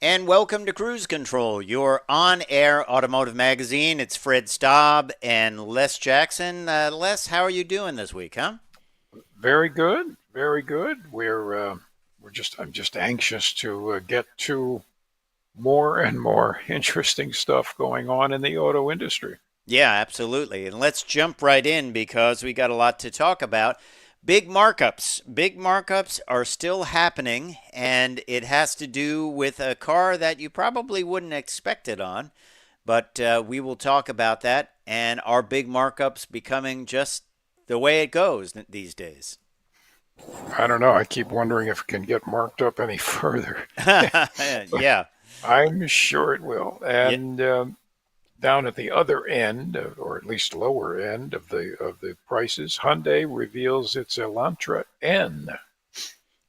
And welcome to Cruise Control, your on-air automotive magazine. It's Fred Staub and Les Jackson. Les, how are you doing this week, huh? Very good, very good. I'm just anxious to get to more and more interesting stuff going on in the auto industry. Yeah, absolutely. And let's jump right in because we got a lot to talk about. Big markups. Big markups are still happening, and it has to do with a car that you probably wouldn't expect it on. But we will talk about that and are big markups becoming just the way it goes these days? I don't know. I keep wondering if it can get marked up any further. Yeah. I'm sure it will. Yeah. And down at the other end, or at least lower end of the prices, Hyundai reveals its Elantra N.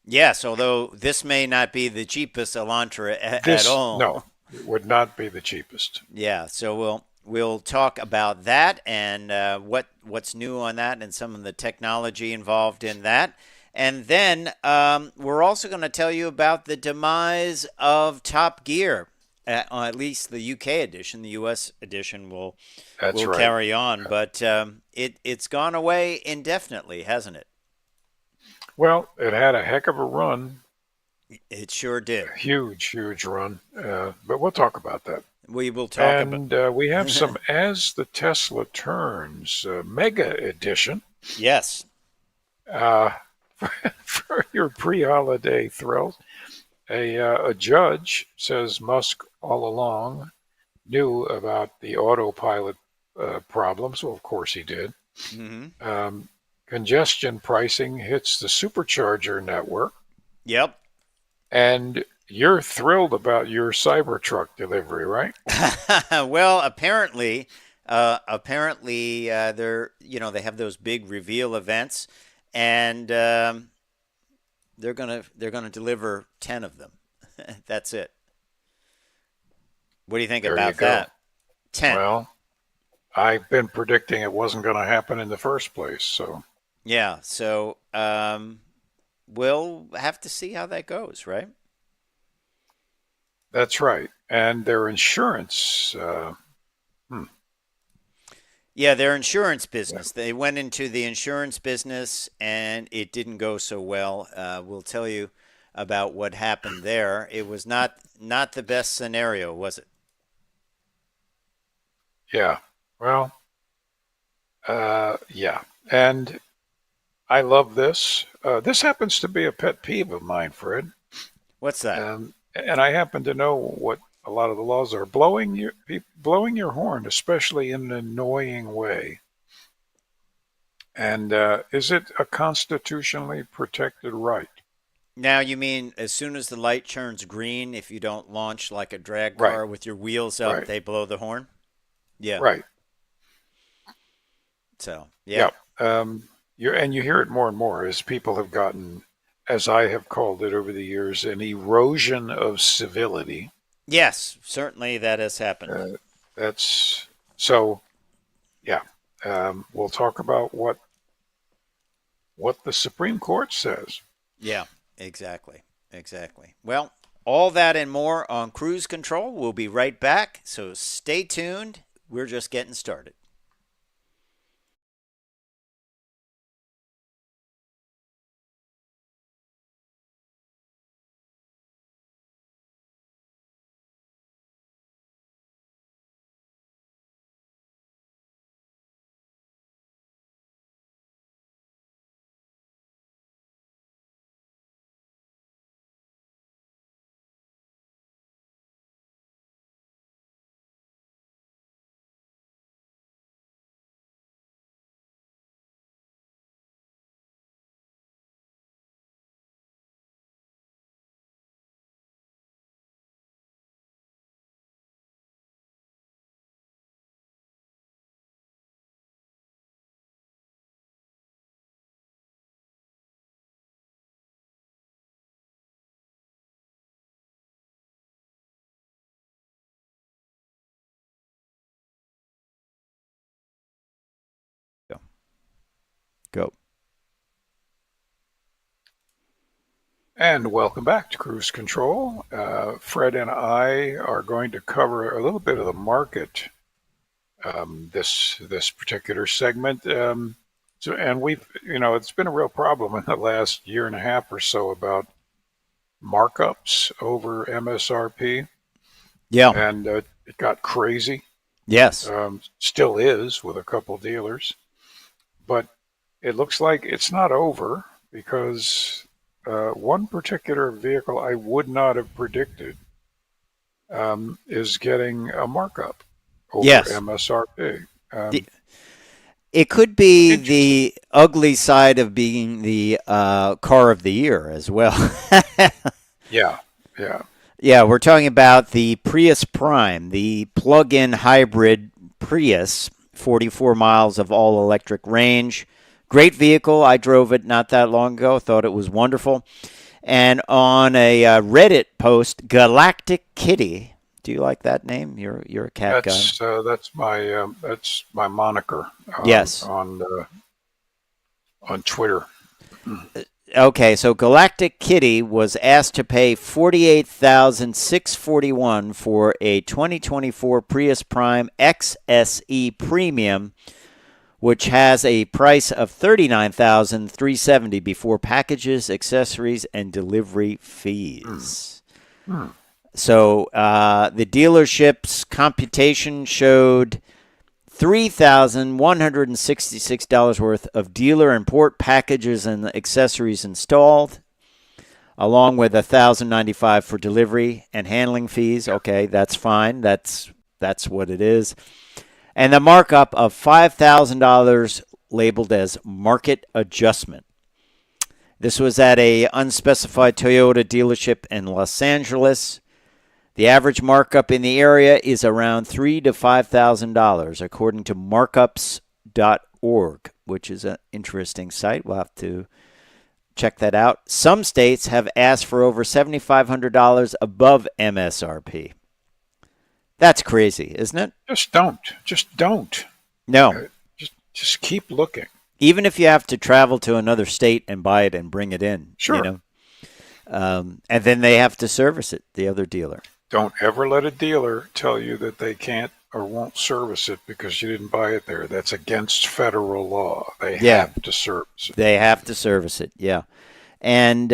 Yes, although this may not be the cheapest Elantra at This, no, all. it would not be the cheapest. Yeah, so we'll talk about that and what's new on that and some of the technology involved in that. And then we're also going to tell you about the demise of Top Gear. At least the UK edition, the US edition That's will right. carry on, but it's gone away indefinitely, hasn't it? Well, it had a heck of a run. It sure did. Huge, huge run. But we'll talk about that. We will talk about. And we have some As the Tesla Turns Mega Edition Yes. uh, for your pre holiday thrills. A judge says Musk all along knew about the autopilot problems. Well, of course he did. Hmm. Um, Congestion pricing hits the Supercharger network. Yep. And you're thrilled about your Cybertruck delivery, right? Well, apparently, they're they have those big reveal events, and they're gonna deliver 10 of them. That's it. What do you think There you about go. that? 10. Well, I've been predicting it wasn't going to happen in the first place. So Yeah. So we'll have to see how that goes, right? that's right. And their insurance, hmm, Yeah, their insurance business. They went into the insurance business and it didn't go so well. We'll tell you about what happened there. It was not the best scenario, was it? yeah. Well, yeah. And I love this. This happens to be a pet peeve of mine, Fred. What's that? And I happen to know what a lot of the laws are. Blowing your horn, especially in an annoying way. And is it a constitutionally protected right? Now you mean as soon as the light turns green, if you don't launch like a drag Right, car with your wheels up, right, they blow the horn? Yeah. right. So, yeah. Yeah. You hear it more and more as people have gotten, as I have called it over the years, an erosion of civility. Yes, certainly that has happened. Uh, that's so. Yeah. We'll talk about what the Supreme Court says. Yeah, exactly. Exactly. Well, all that and more on Cruise Control. We'll be right back, so stay tuned. We're just getting started. Go. Go. And welcome back to Cruise Control. Fred and I are going to cover a little bit of the market this particular segment. And it's been a real problem in the last year and a half or so about markups over MSRP, Yeah. and it got crazy. Yes. Still is with a couple dealers, but it looks like it's not over because one particular vehicle I would not have predicted is getting a markup over Yes. MSRP. The, it could be Interesting. the ugly side of being the car of the year as well. Yeah, yeah. Yeah, we're talking about the Prius Prime, the plug-in hybrid Prius, 44 miles of all-electric range. Great vehicle. I drove it not that long ago. Thought it was wonderful. And on a Reddit post, Galactic Kitty. Do you like that name? You're a cat guy. That's my moniker Yes. on Twitter. Okay, so Galactic Kitty was asked to pay $48,641 for a 2024 Prius Prime XSE Premium, which has a price of $39,370 before packages, accessories, and delivery fees. So the dealership's computation showed $3,166 worth of dealer and port packages and accessories installed, along with $1,095 for delivery and handling fees. Okay, that's fine. That's what it is. And the markup of $5,000 labeled as market adjustment. This was at a unspecified Toyota dealership in Los Angeles. The average markup in the area is around $3,000 to $5,000, according to markups.org, which is an interesting site. We'll have to check that out. Some states have asked for over $7,500 above MSRP. That's crazy, isn't it? Just don't. Just don't. No. Just keep looking. Even if you have to travel to another state and buy it and bring it in. Sure. You know? And then they have to service it, the other dealer. Don't ever let a dealer tell you that they can't or won't service it because you didn't buy it there. That's against federal law. They have to service it. They have to service it, yeah. And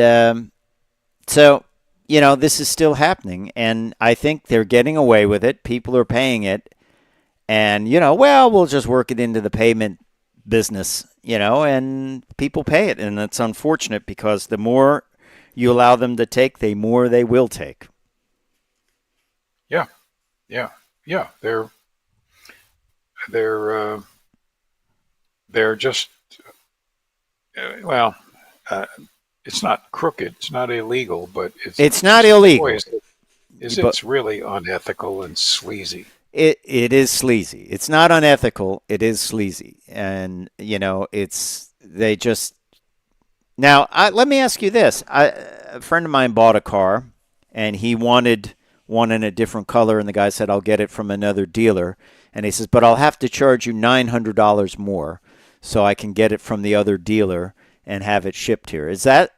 so, this is still happening, and I think they're getting away with it. People are paying it, and, we'll just work it into the payment business, and people pay it. And it's unfortunate because the more you allow them to take, the more they will take. Yeah. They're just it's not crooked, it's not illegal, but it's not illegal. It's really unethical and sleazy. It is sleazy. It's not unethical. It is sleazy, and they just. Now, let me ask you this: a friend of mine bought a car, and he wanted one in a different color, and the guy said, "I'll get it from another dealer." And he says, "But I'll have to charge you $900 more, so I can get it from the other dealer and have it shipped here." Is that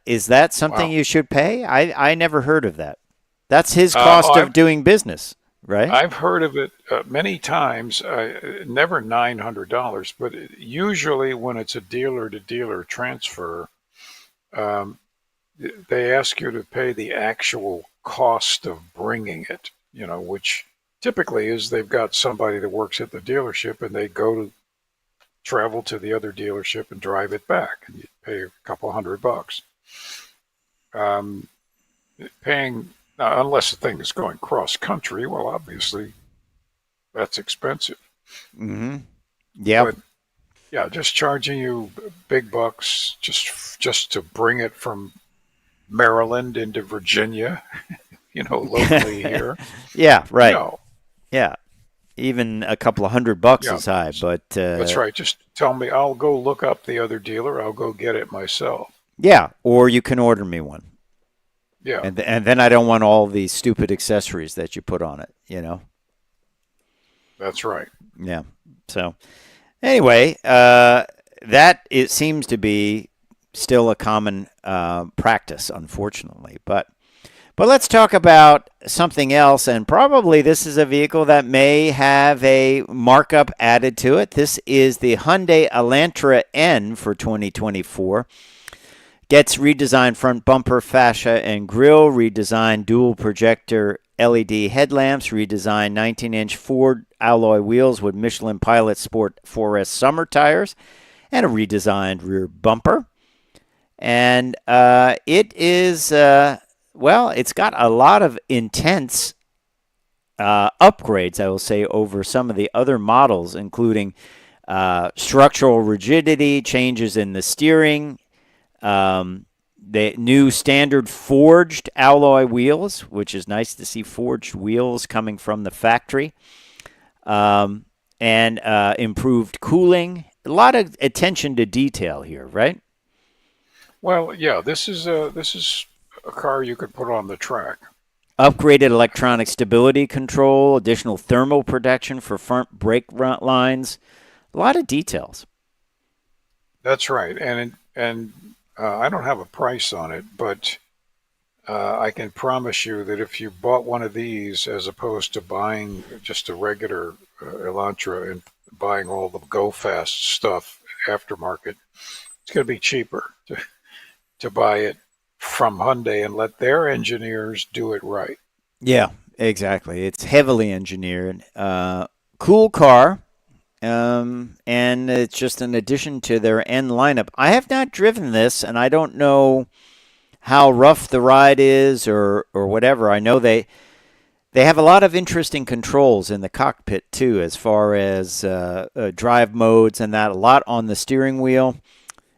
something you should pay? I never heard of that. That's his cost of doing business, right? I've heard of it many times. Never $900, but usually when it's a dealer-to-dealer transfer, they ask you to pay the actual cost of bringing it, which typically is they've got somebody that works at the dealership and they go to travel to the other dealership and drive it back, and you pay a couple $100. Paying now, unless the thing is going cross country, well, obviously that's expensive. Mm-hmm. Yeah. But yeah, just charging you big bucks just to bring it from Maryland into Virginia, locally here. Yeah, right. No. Yeah. Even a couple of $100 is high, but that's right. Just tell me, I'll go look up the other dealer. I'll go get it myself. Yeah, or you can order me one. Yeah. And then I don't want all these stupid accessories that you put on it, That's right. Yeah. So anyway, that it seems to be still a common practice, unfortunately. But let's talk about something else, and probably this is a vehicle that may have a markup added to it. This is the Hyundai Elantra N for 2024. Gets redesigned front bumper, fascia, and grille, redesigned dual projector LED headlamps, redesigned 19-inch Ford alloy wheels with Michelin Pilot Sport 4S summer tires, and a redesigned rear bumper. And it is, it's got a lot of intense upgrades, I will say, over some of the other models, including structural rigidity, changes in the steering, the new standard forged alloy wheels, which is nice to see forged wheels coming from the factory, and improved cooling. A lot of attention to detail here, right? Well, yeah, this is a car you could put on the track. Upgraded electronic stability control, additional thermal protection for front brake lines. A lot of details. That's right, and I don't have a price on it, but I can promise you that if you bought one of these as opposed to buying just a regular Elantra and buying all the Go Fast stuff aftermarket, it's going to be cheaper to buy it from Hyundai and let their engineers do it right. Yeah, exactly. It's heavily engineered. Cool car. And it's just an addition to their N lineup. I have not driven this, and I don't know how rough the ride is or whatever. I know they have a lot of interesting controls in the cockpit too, as far as drive modes and that. A lot on the steering wheel,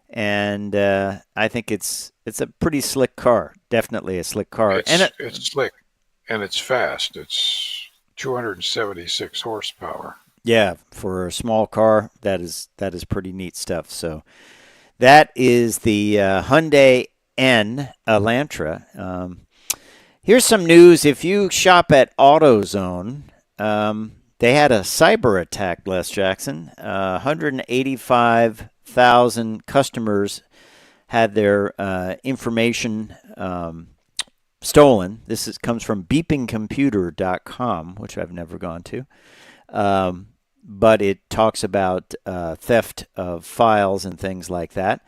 and I think it's a pretty slick car. Definitely a slick car. It's slick, and it's fast. It's 276 horsepower. Yeah, for a small car, that is pretty neat stuff. So that is the Hyundai N Elantra. Here's some news. If you shop at AutoZone, they had a cyber attack, Les Jackson. 185,000 customers had their information stolen. This comes from beepingcomputer.com, which I've never gone to. But it talks about theft of files and things like that.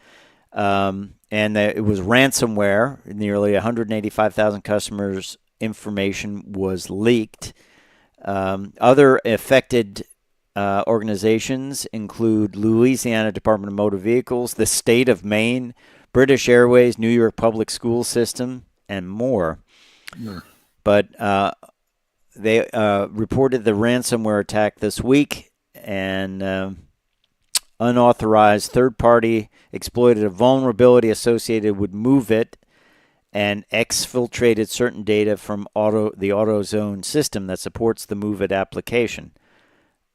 And it was ransomware. Nearly 185,000 customers' information was leaked. Other affected organizations include Louisiana Department of Motor Vehicles, the state of Maine, British Airways, New York Public School System, and more. Yeah. But they reported the ransomware attack this week, and unauthorized third-party exploited a vulnerability associated with MoveIt and exfiltrated certain data from the AutoZone system that supports the MoveIt application.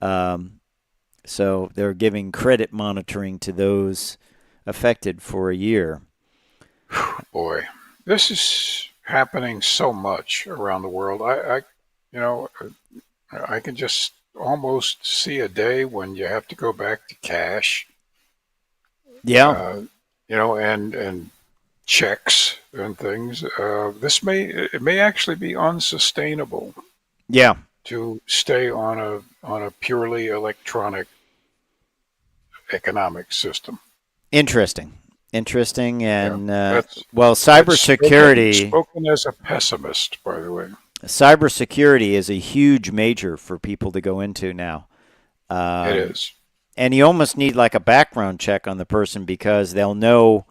So they're giving credit monitoring to those affected for a year. Boy, this is happening so much around the world. I can just almost see a day when you have to go back to cash. Yeah. And checks and things. It may actually be unsustainable. Yeah. To stay on a purely electronic economic system. Interesting, and cybersecurity. Spoken as a pessimist, by the way. Cybersecurity is a huge major for people to go into now. It is. And you almost need like a background check on the person because they'll know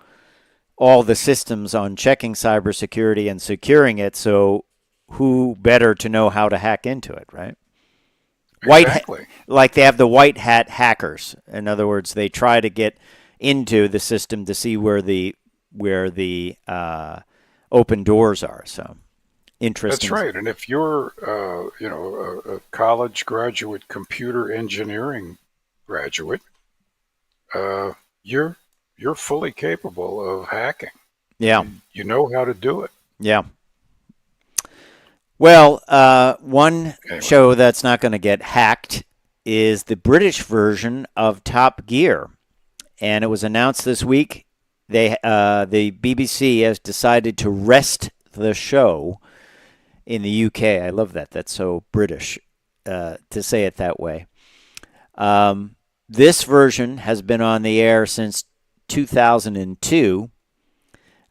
all the systems on checking cybersecurity and securing it. So who better to know how to hack into it, right? Exactly. Like they have the white hat hackers. In other words, they try to get into the system to see where the open doors are. So interesting. That's right. And if you're a college graduate, computer engineering graduate, you're fully capable of hacking. Yeah. You know how to do it. Yeah. Well, one show that's not going to get hacked is the British version of Top Gear. And it was announced this week the BBC has decided to rest the show in the UK. I love that. That's so British to say it that way. This version has been on the air since 2002.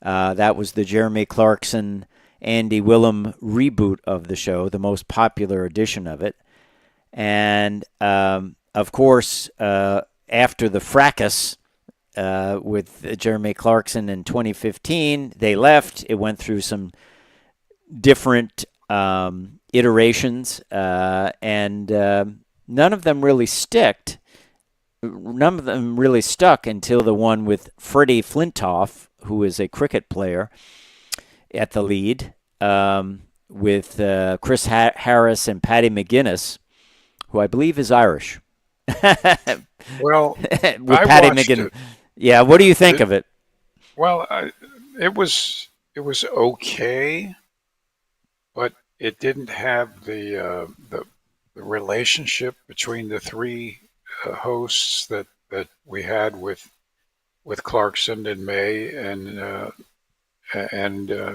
That was the Jeremy Clarkson, Andy Willem reboot of the show, the most popular edition of it. And of course, after the fracas with Jeremy Clarkson in 2015, they left. It went through some different iterations, and none of them really sticked. None of them really stuck until the one with Freddie Flintoff, who is a cricket player, at the lead, with Chris Harris and Paddy McGuinness, who I believe is Irish. Well, with I Paddy watched McGuinness. it. Yeah, what do you think of it? Well, it was okay, but it didn't have the relationship between the three hosts that we had with Clarkson and May and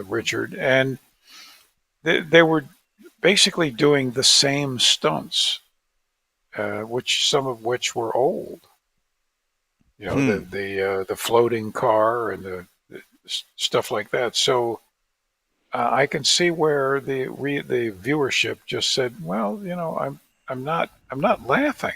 Richard, and they were basically doing the same stunts, which some of which were old. You know, Hmm. the floating car and the stuff like that. So I can see where the viewership just said, well, I'm not laughing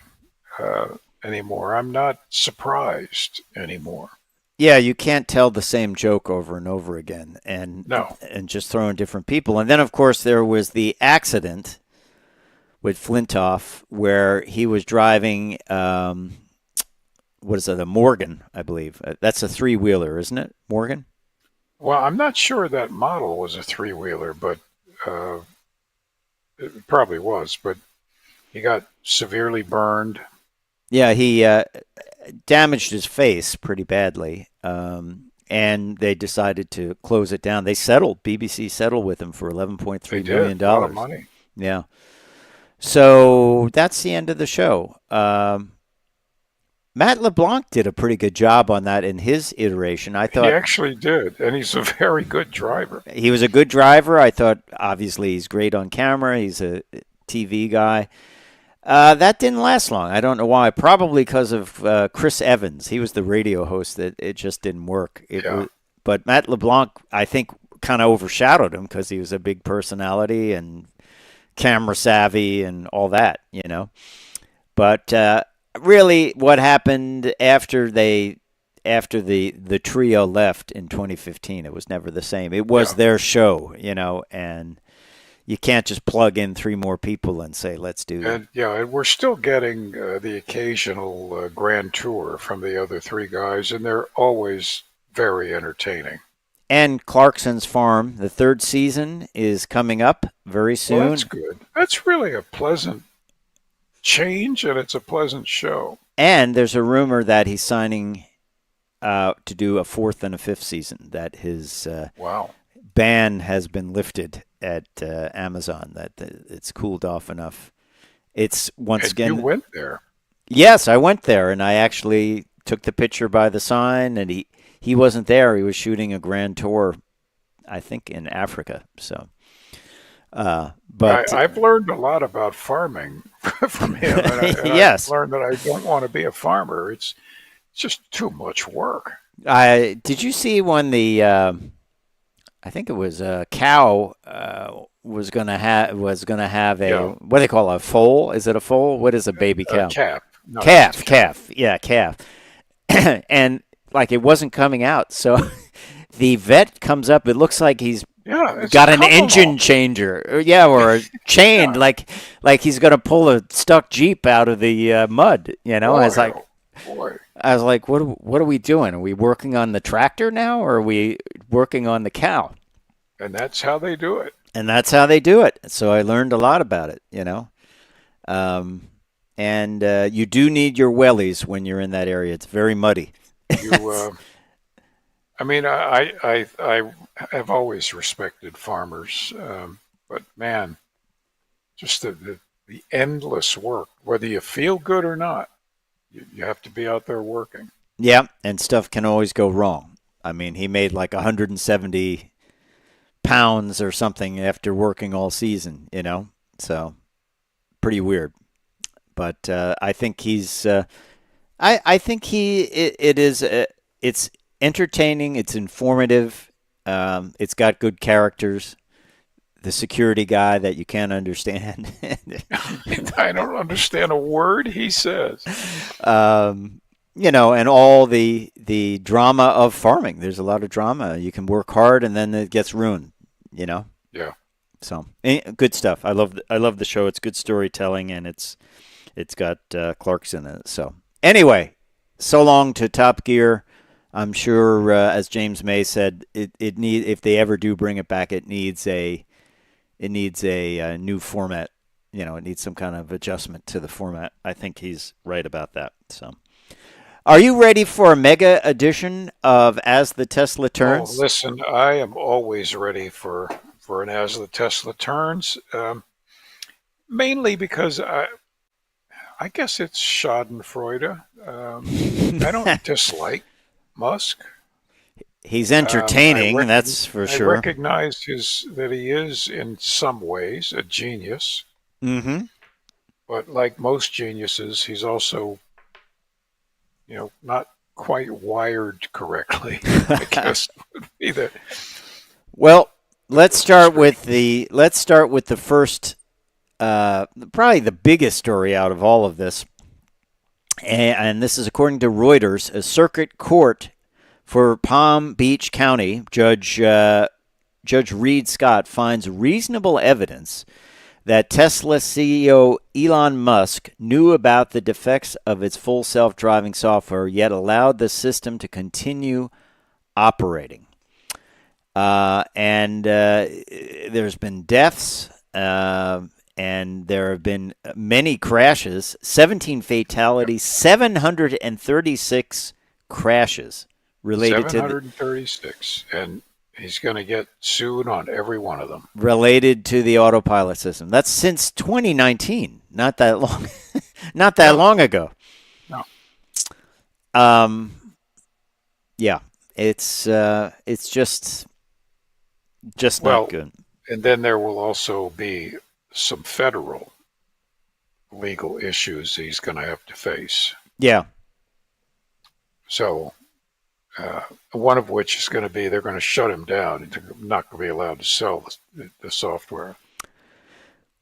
anymore. I'm not surprised anymore. Yeah, you can't tell the same joke over and over again, No. and just throw in different people. And then, of course, there was the accident with Flintoff where he was driving. What is it? A Morgan, I believe. That's a three-wheeler, isn't it? Morgan. Well, I'm not sure that model was a three wheeler, but uh, it probably was. But he got severely burned. Yeah, he damaged his face pretty badly, and they decided to close it down. They settled. BBC settled with him for They $11.3 million did a lot of dollars. money. Yeah. So that's the end of the show. Matt LeBlanc did a pretty good job on that in his iteration. I He thought actually did, and he's a very good driver. he was a good driver. I thought obviously he's great on camera. He's a TV guy. That didn't last long. I don't know why. Probably because of Chris Evans. He was the radio host that it just didn't work. Yeah. But Matt LeBlanc, I think, kind of overshadowed him because he was a big personality and camera savvy and all that, you know. But really, what happened after the trio left in 2015, it was never the same. It was Yeah. their show, you know, and you can't just plug in three more people and say, let's do. And we're still getting the occasional grand tour from the other three guys, and they're always very entertaining. And Clarkson's Farm, the third season is coming up very Well, soon. that's good. That's really a pleasant change, and it's a pleasant show. And there's a rumor that he's signing to do a fourth and a fifth season, that his Wow. ban has been lifted at Amazon, that it's cooled off enough. It's once And you again. went there. Yes, I went there and I actually took the picture by the sign, and he wasn't there. He was shooting a grand tour, I think, in Africa. So, but I've learned a lot about farming from him, and I've yes, learned that I don't want to be a farmer. It's just too much work. I did. You see when the I think it was a cow was gonna have a, Yeah, what do they call a foal? Is it a foal? What is a baby a cow? calf. No, it's a Calf, calf. calf, yeah, calf. And like it wasn't coming out, so the vet comes up. It looks like he's Yeah, it's a got an couple engine changer, yeah, or a chain, Yeah. like he's gonna pull a stuck Jeep out of the mud. You know, I Boy, was like, oh boy. what are we doing? Are we working on the tractor now, or are we working on the cow? And that's how they do it. And that's how they do it. So I learned a lot about it. You know, um, and you do need your wellies when you're in that area. It's very muddy. You, I mean, I have always respected farmers, but man, just the endless work, whether you feel good or not, you have to be out there working. Yeah, and stuff can always go wrong. I mean, he made like 170 pounds or something after working all season, So pretty weird. But I think he's. I think it is. It's entertaining. It's informative. It's got good characters. The security guy that you can't understand. I don't understand a word he says. And all the drama of farming. There's a lot of drama. You can work hard and then it gets ruined. Yeah. So good stuff. I love the show. It's good storytelling and it's got Clarkson in it. So anyway, so long to Top Gear. I'm sure, as James May said, it need if they ever do bring it back, it needs a new format. It needs some kind of adjustment to the format. I think he's right about that. So, are you ready for a mega edition of As the Tesla Turns? Oh, listen, I am always ready for an As the Tesla Turns, mainly because I guess it's Schadenfreude. I don't dislike Musk. He's entertaining, that's for sure. I recognize that he is, in some ways, a genius. Mm-hmm. But like most geniuses, he's also, not quite wired correctly. I guess would be the. Well, let's start with the first, probably the biggest story out of all of this, and this is according to Reuters. A circuit court for Palm Beach County, Judge Reed Scott finds reasonable evidence that Tesla CEO Elon Musk knew about the defects of its full self-driving software, yet allowed the system to continue operating. And there's been deaths, and there have been many crashes, 17 fatalities, 736 crashes. Related 736, and he's going to get sued on every one of them. Related to the autopilot system. That's since 2019. Not that long. Not that long ago. No. Yeah. It's just not good. And then there will also be some federal legal issues he's going to have to face. Yeah. So. One of which is going to be they're going to shut him down and not going to be allowed to sell the software.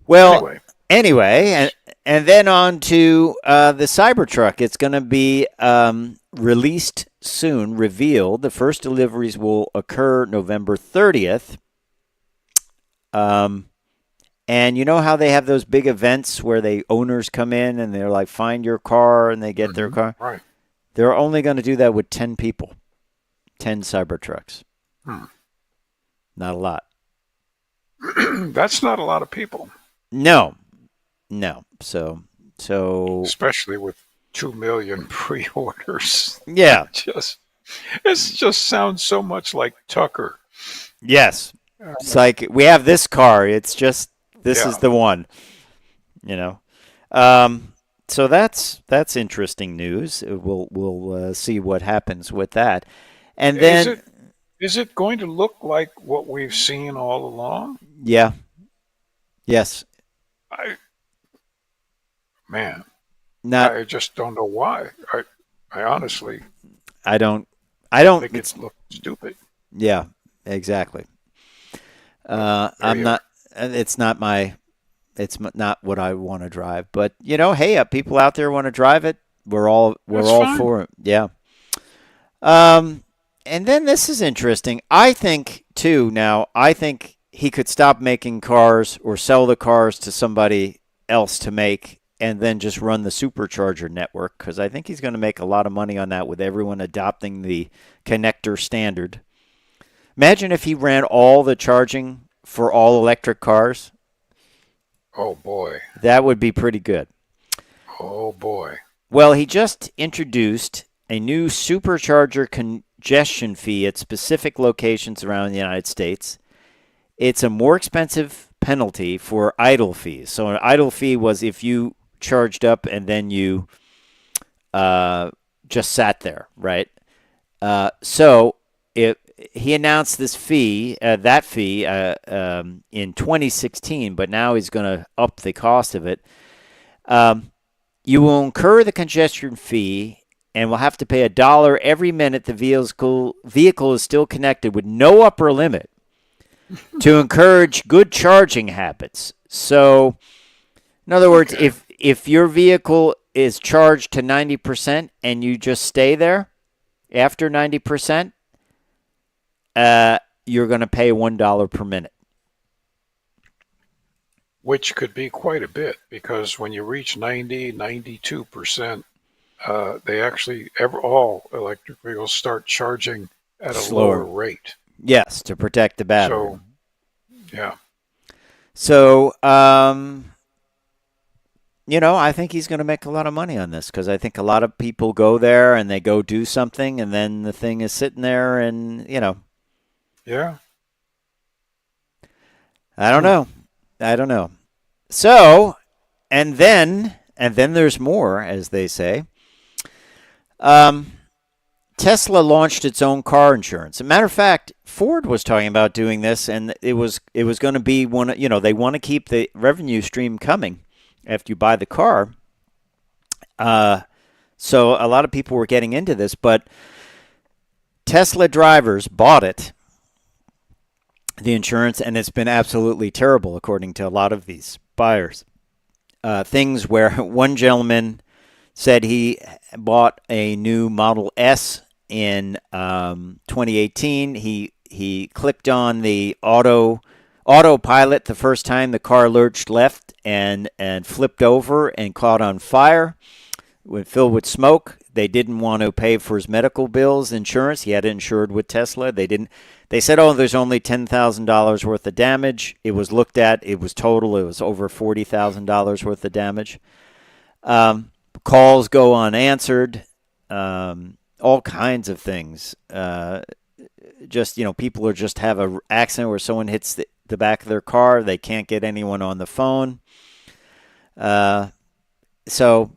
Well, anyway, and then on to the Cybertruck. It's going to be released soon, revealed. The first deliveries will occur November 30th. And you know how they have those big events where the owners come in and they're like, find your car, and they get their car? Right. They're only going to do that with 10 people. 10 Cybertrucks. Not a lot. That's not a lot of people. No. So especially with 2 million pre-orders. Yeah. It just sounds so much like Tucker. Yes. It's like, we have this car. It's just, this is the one. So that's interesting news. We'll see what happens with that. And then is it going to look like what we've seen all along? Yeah. Yes. I just don't know why. I honestly I don't think it looks stupid. Yeah, exactly. I'm not. It's not what I want to drive. But hey, people out there want to drive it. We're all for it. Yeah. And then this is interesting. I think too. Now, I think he could stop making cars or sell the cars to somebody else to make, and then just run the Supercharger network, because I think he's going to make a lot of money on that with everyone adopting the connector standard. Imagine if he ran all the charging for all electric cars. Oh, boy. That would be pretty good. Oh, boy. Well, he just introduced a new Supercharger congestion fee at specific locations around the United States. It's a more expensive penalty for idle fees. So an idle fee was if you charged up and then you just sat there, right? So he announced this fee, in 2016, but now he's going to up the cost of it. You will incur the congestion fee and will have to pay $1 every minute the vehicle is still connected with no upper limit to encourage good charging habits. So, in other words, Okay. if your vehicle is charged to 90% and you just stay there after 90%, you're going to pay $1 per minute. Which could be quite a bit, because when you reach 90, 92%, they actually, all electric vehicles start charging at a lower Slower. rate. Yes, to protect the battery. So, yeah. So, I think he's going to make a lot of money on this because I think a lot of people go there and they go do something and then the thing is sitting there and, Yeah. I don't know. I don't know. So, and then there's more, as they say. Tesla launched its own car insurance. As a matter of fact, Ford was talking about doing this, and it was going to be one. They want to keep the revenue stream coming after you buy the car. So a lot of people were getting into this, but Tesla drivers bought it, the insurance, and it's been absolutely terrible, according to a lot of these buyers. Things where one gentleman said he bought a new Model S in 2018. He clicked on the autopilot the first time the car lurched left and flipped over and caught on fire, filled with smoke. They didn't want to pay for his medical bills, insurance. He had it insured with Tesla. They didn't. They said, "Oh, there's only $10,000 worth of damage." It was looked at. It was total. It was over $40,000 worth of damage. Calls go unanswered. All kinds of things. People are just have an accident where someone hits the back of their car. They can't get anyone on the phone. So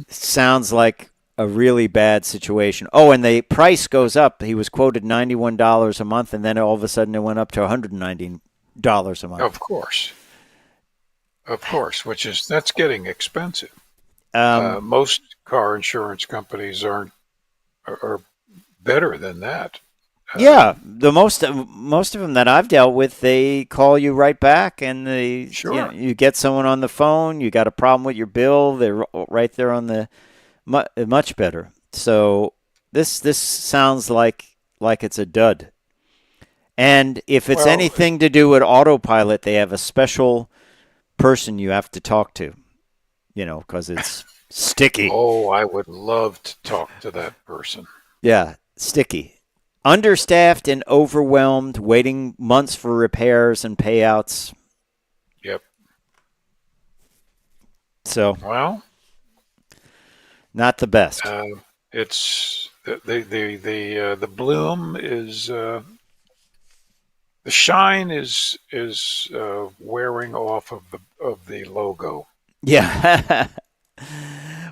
sounds like a really bad situation. Oh, and the price goes up. He was quoted $91 a month, and then all of a sudden it went up to $190 a month. Of course, that's getting expensive. Most car insurance companies are better than that. Yeah, the most of them that I've dealt with, they call you right back, and Sure. you get someone on the phone. You got a problem with your bill, they're right there on the much better. So this sounds like it's a dud. And if it's Well, anything to do with autopilot, they have a special person you have to talk to, because it's sticky. oh, I would love to talk to that person. Yeah, sticky. Understaffed and overwhelmed, waiting months for repairs and payouts. Yep. So, Well, not the best. it's the bloom is the shine is wearing off of the logo. Yeah.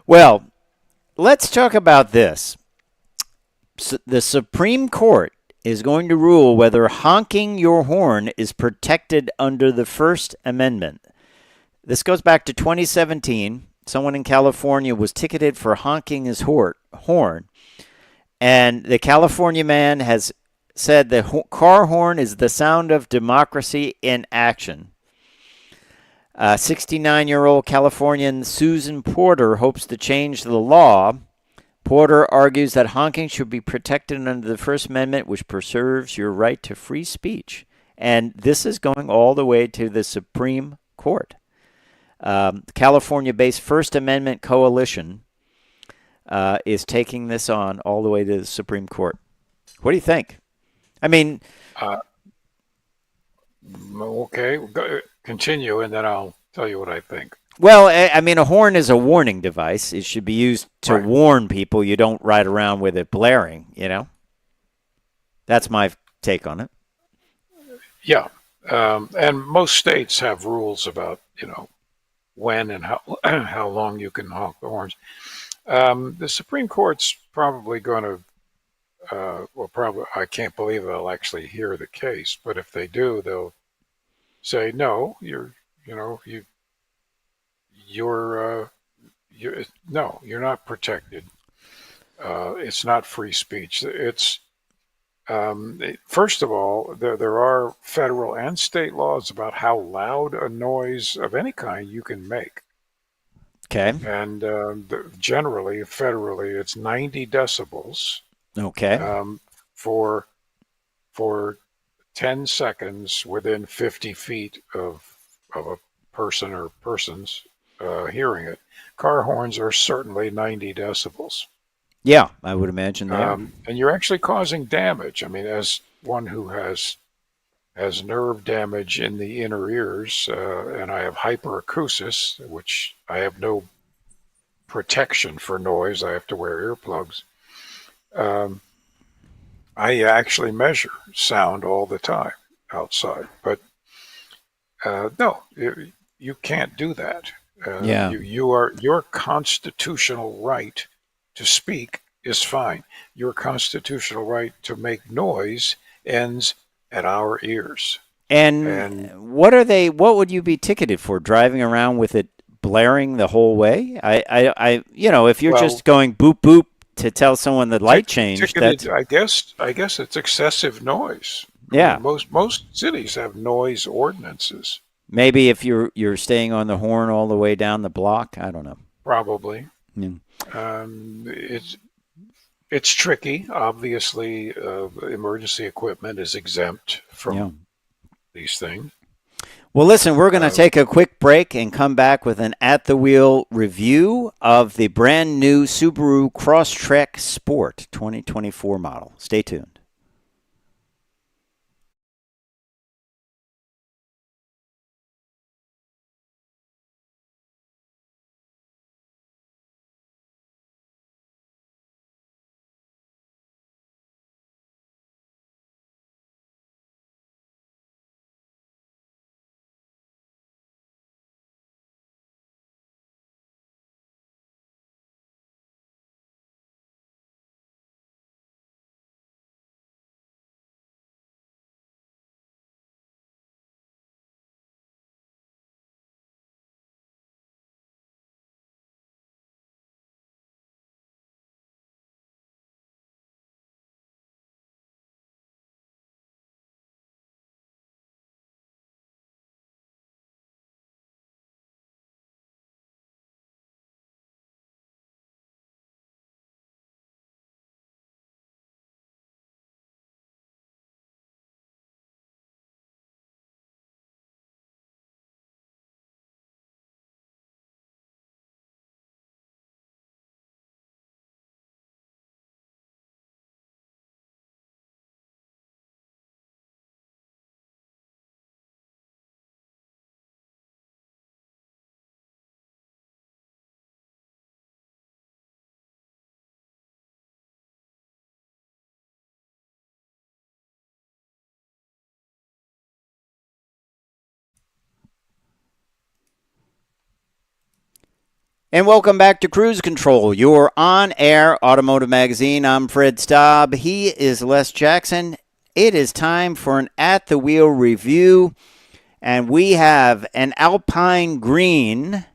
Well, let's talk about this. The Supreme Court is going to rule whether honking your horn is protected under the First Amendment. This goes back to 2017. Someone in California was ticketed for honking his horn. And the California man has said the car horn is the sound of democracy in action. 69-year-old Californian Susan Porter hopes to change the law. Porter argues that honking should be protected under the First Amendment, which preserves your right to free speech. And this is going all the way to the Supreme Court. The California-based First Amendment Coalition is taking this on all the way to the Supreme Court. What do you think? I mean... Okay, continue, and then I'll tell you what I think. Well, I mean, a horn is a warning device. It should be used to warn people. You don't ride around with it blaring, That's my take on it. Yeah, and most states have rules about, when and how long you can honk the horns. The Supreme Court's probably going well, probably, I can't believe they'll actually hear the case, but if they do, they'll say, no, you know, you're, no, you're not protected. It's not free speech. First of all, there are federal and state laws about how loud a noise of any kind you can make. Okay. And generally, federally, it's 90 decibels Okay. For for 10 seconds within 50 feet of a person or persons hearing it. Car horns are certainly 90 decibels. Yeah, I would imagine they are. And you're actually causing damage. I mean, as one who has nerve damage in the inner ears, and I have hyperacusis, which I have no protection for noise. I have to wear earplugs. I actually measure sound all the time outside, but no, you can't do that. Yeah. Your constitutional right to speak is fine. Your constitutional right to make noise ends at our ears. And what would you be ticketed for? Driving around with it blaring the whole way? If you're just going boop boop to tell someone the light changed, ticketed, I guess it's excessive noise. Yeah. I mean, most cities have noise ordinances. Maybe if you're staying on the horn all the way down the block, I don't know. Probably. Yeah. It's tricky. Obviously, emergency equipment is exempt from these things. Well, listen, we're going to take a quick break and come back with an at-the-wheel review of the brand new Subaru Crosstrek Sport 2024 model. Stay tuned. And welcome back to Cruise Control, your on-air automotive magazine. I'm Fred Staub. He is Les Jackson. It is time for an at-the-wheel review, and we have an Alpine Green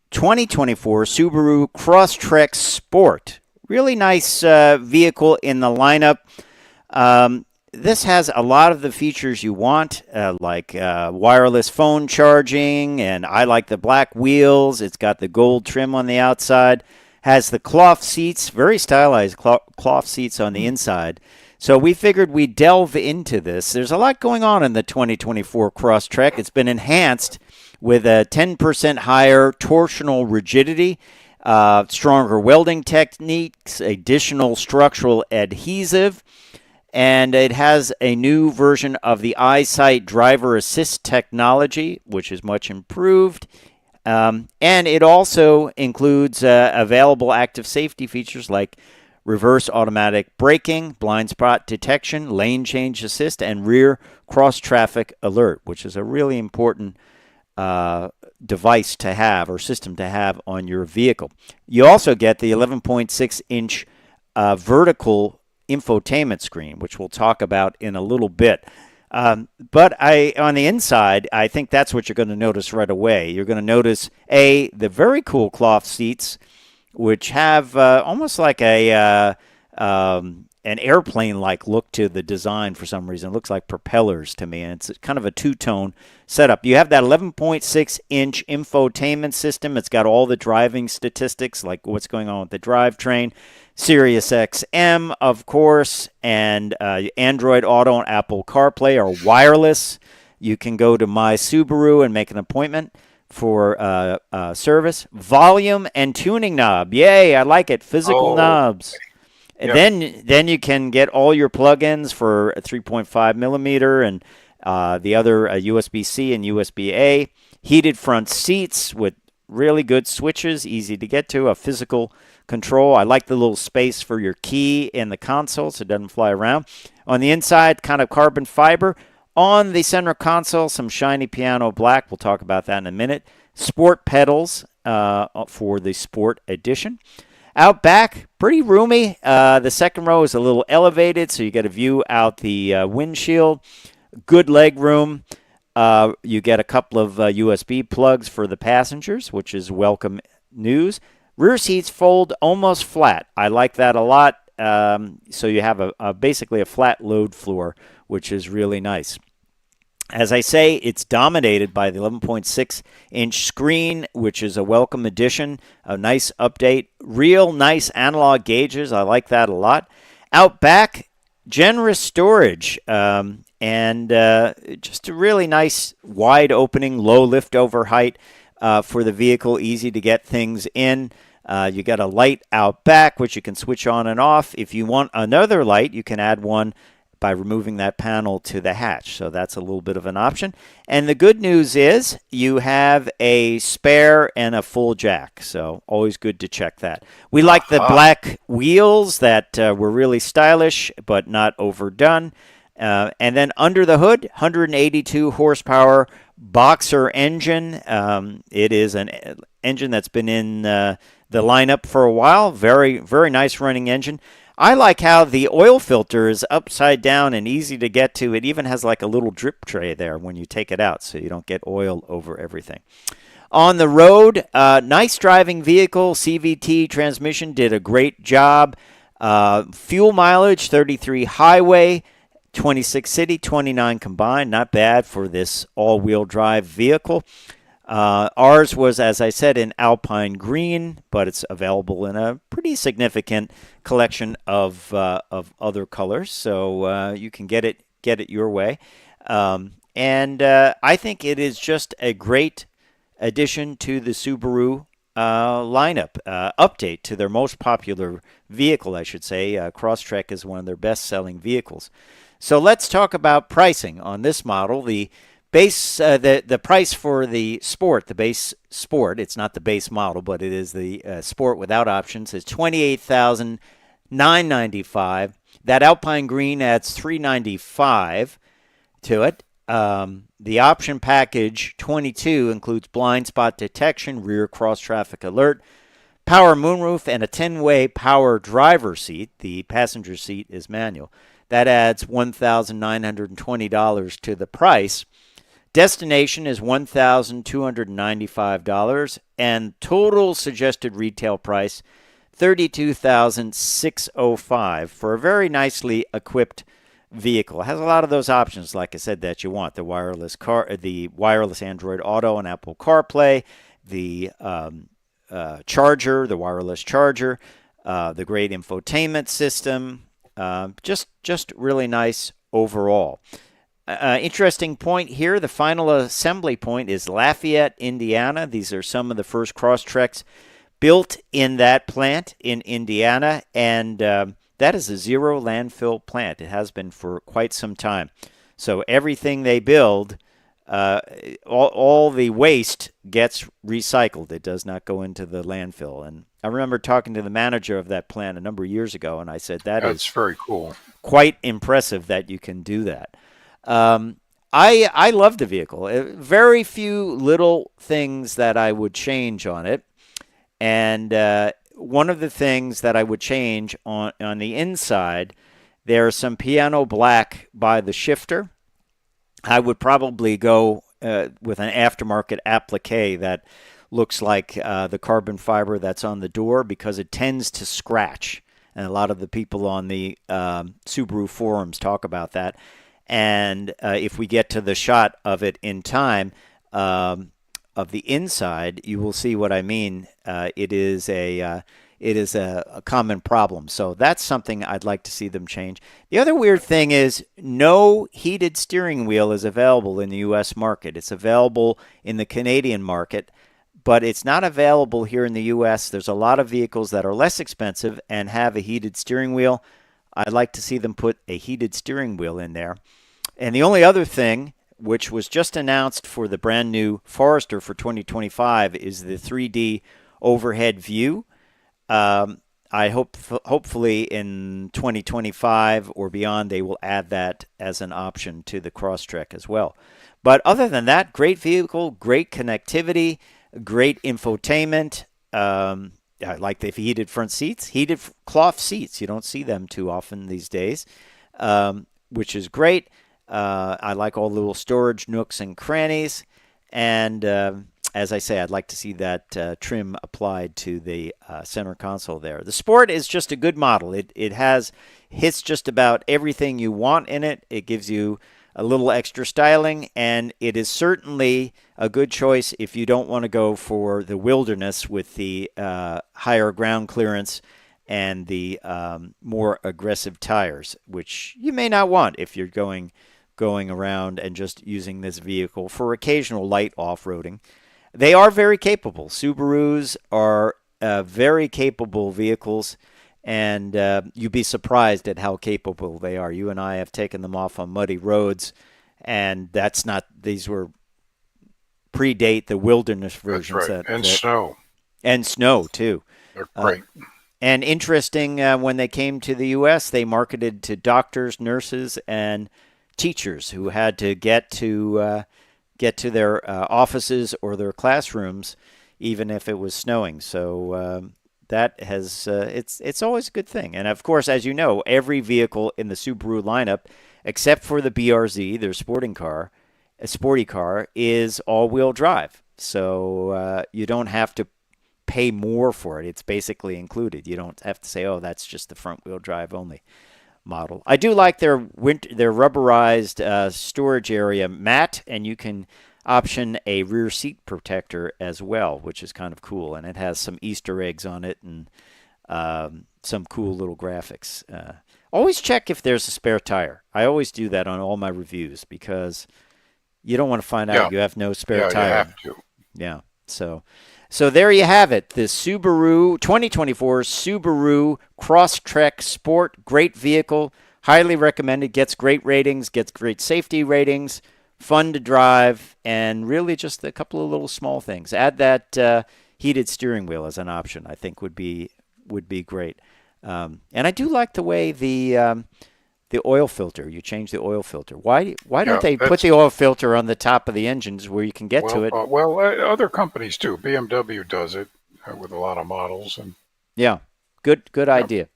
2024 Subaru Crosstrek Sport. Really nice vehicle in the lineup. This has a lot of the features you want, like wireless phone charging, and I like the black wheels. It's got the gold trim on the outside, has the cloth seats, very stylized cloth seats on the inside. So we figured we'd delve into this. There's a lot going on in the 2024 Crosstrek. It's been enhanced with a 10% higher torsional rigidity, stronger welding techniques, additional structural adhesive, and it has a new version of the EyeSight driver assist technology, which is much improved. And it also includes available active safety features like reverse automatic braking, blind spot detection, lane change assist, and rear cross traffic alert, which is a really important device to have or system to have on your vehicle. You also get the 11.6-inch vertical infotainment screen, which we'll talk about in a little bit. But on the inside, I think that's what you're going to notice right away. You're going to notice, the very cool cloth seats, which have almost like an airplane-like look to the design for some reason. It looks like propellers to me, and it's kind of a two-tone setup. You have that 11.6-inch infotainment system. It's got all the driving statistics, like what's going on with the drivetrain, Sirius XM, of course, and Android Auto and Apple CarPlay are wireless. You can go to My Subaru and make an appointment for service. Volume and tuning knob. Yay, I like it. Physical knobs. And then you can get all your plugins for a 3.5 millimeter and the other USB-C and USB-A. Heated front seats with really good switches, easy to get to, a physical control. I like the little space for your key in the console so it doesn't fly around. On the inside, kind of carbon fiber. On the center console, some shiny piano black. We'll talk about that in a minute. Sport pedals for the Sport Edition. Out back, pretty roomy. The second row is a little elevated, so you get a view out the windshield. Good leg room. You get a couple of USB plugs for the passengers, which is welcome news. Rear seats fold almost flat. I like that a lot. So you have basically a flat load floor, which is really nice. As I say, it's dominated by the 11.6-inch screen, which is a welcome addition, a nice update. Real nice analog gauges. I like that a lot. Out back, generous storage, and just a really nice wide opening, low lift over height for the vehicle, easy to get things in. You got a light out back, which you can switch on and off. If you want another light, you can add one by removing that panel to the hatch. So that's a little bit of an option. And the good news is you have a spare and a full jack. So always good to check that. We like the black wheels that were really stylish but not overdone. And then under the hood, 182 horsepower Boxer engine. It is an engine that's been in the lineup for a while. Very, very nice running engine. I like how the oil filter is upside down and easy to get to. It even has like a little drip tray there when you take it out so you don't get oil over everything. On the road, nice driving vehicle. CVT transmission did a great job. Fuel mileage, 33 highway, 26 city, 29 combined. Not bad for this all-wheel drive vehicle. Ours was, as I said, in Alpine Green, but it's available in a pretty significant collection of other colors, so you can get it your way. And I think it is just a great addition to the Subaru lineup, update to their most popular vehicle, I should say. Crosstrek is one of their best-selling vehicles. So let's talk about pricing on this model. The base, the price for the Sport, the base Sport, it's not the base model, but it is the Sport without options, is $28,995. That Alpine Green adds $395 to it. The option package 22 includes blind spot detection, rear cross traffic alert, power moonroof, and a 10-way power driver seat. The passenger seat is manual. That adds $1,920 to the price. Destination is $1,295, and total suggested retail price $32,605 for a very nicely equipped vehicle. It has a lot of those options, like I said, that you want: the wireless Android Auto and Apple CarPlay, the charger, the wireless charger, the great infotainment system. Just really nice overall. Interesting point here, the final assembly point is Lafayette, Indiana. These are some of the first Crosstreks built in that plant in Indiana, and that is a zero landfill plant. It has been for quite some time. So everything they build, all the waste gets recycled. It does not go into the landfill. And I remember talking to the manager of that plant a number of years ago, and I said that's very cool. Quite impressive that you can do that. I love the vehicle. Very few little things that I would change on it. And one of the things that I would change on the inside There's some piano black by the shifter. I would probably go with an aftermarket applique that looks like the carbon fiber that's on the door, because it tends to scratch. And a lot of the people on the Subaru forums talk about that. And if we get to the shot of it in time, of the inside, you will see what I mean. It is a common problem. So that's something I'd like to see them change. The other weird thing is no heated steering wheel is available in the U.S. market. It's available in the Canadian market, but it's not available here in the U.S. There's a lot of vehicles that are less expensive and have a heated steering wheel. I'd like to see them put a heated steering wheel in there. And the only other thing, which was just announced for the brand new Forester for 2025, is the 3D overhead view. I hopefully in 2025 or beyond, they will add that as an option to the Crosstrek as well. But other than that, great vehicle, great connectivity, great infotainment. I like the heated front seats, heated cloth seats. You don't see them too often these days, which is great. I like all the little storage nooks and crannies. And as I say, I'd like to see that trim applied to the center console there. The Sport is just a good model. It hits just about everything you want in it. It gives you a little extra styling, and it is certainly a good choice if you don't want to go for the wilderness with the higher ground clearance and the more aggressive tires, which you may not want if you're going around and just using this vehicle for occasional light off-roading. They are very capable. Subarus are very capable vehicles, and you'd be surprised at how capable they are. You and I have taken them off on muddy roads, and these were predate the wilderness versions. That's right. Snow. And snow, too. They're great. And interesting, when they came to the U.S., they marketed to doctors, nurses, and teachers who had to get to their offices or their classrooms, even if it was snowing. So that has it's always a good thing. And of course, as you know, every vehicle in the Subaru lineup, except for the BRZ, their sporty car, is all-wheel drive. So you don't have to pay more for it. It's basically included. You don't have to say, oh, that's just the front-wheel drive only model. I do like their rubberized storage area mat, and you can option a rear seat protector as well, which is kind of cool. And it has some Easter eggs on it and some cool little graphics. Always check if there's a spare tire. I always do that on all my reviews because you don't want to find out you have no spare tire. You have to. Yeah. So there you have it. The Subaru 2024 Subaru Crosstrek Sport. Great vehicle. Highly recommended. Gets great ratings. Gets great safety ratings. Fun to drive. And really just a couple of little small things. Add that heated steering wheel as an option. I think would be great. And I do like the way the oil filter. You change the oil filter. Why don't they put the oil filter on the top of the engines where you can get to it? Other companies too. BMW does it with a lot of models, and yeah, good idea.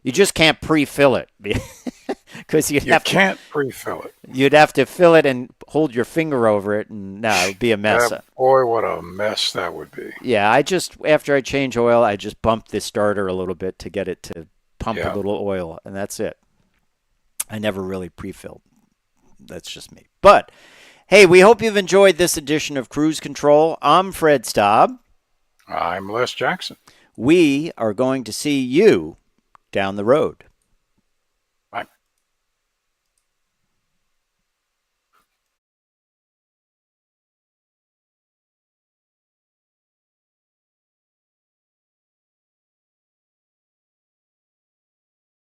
You just can't pre-fill it because you can't pre-fill it. You'd have to fill it and hold your finger over it, and no, it'd be a mess. Boy, what a mess that would be. Yeah, after I change oil, I just bump the starter a little bit to get it to pump a little oil, and that's it. I never really pre-filled. That's just me. But, hey, we hope you've enjoyed this edition of Cruise Control. I'm Fred Staub. I'm Les Jackson. We are going to see you down the road.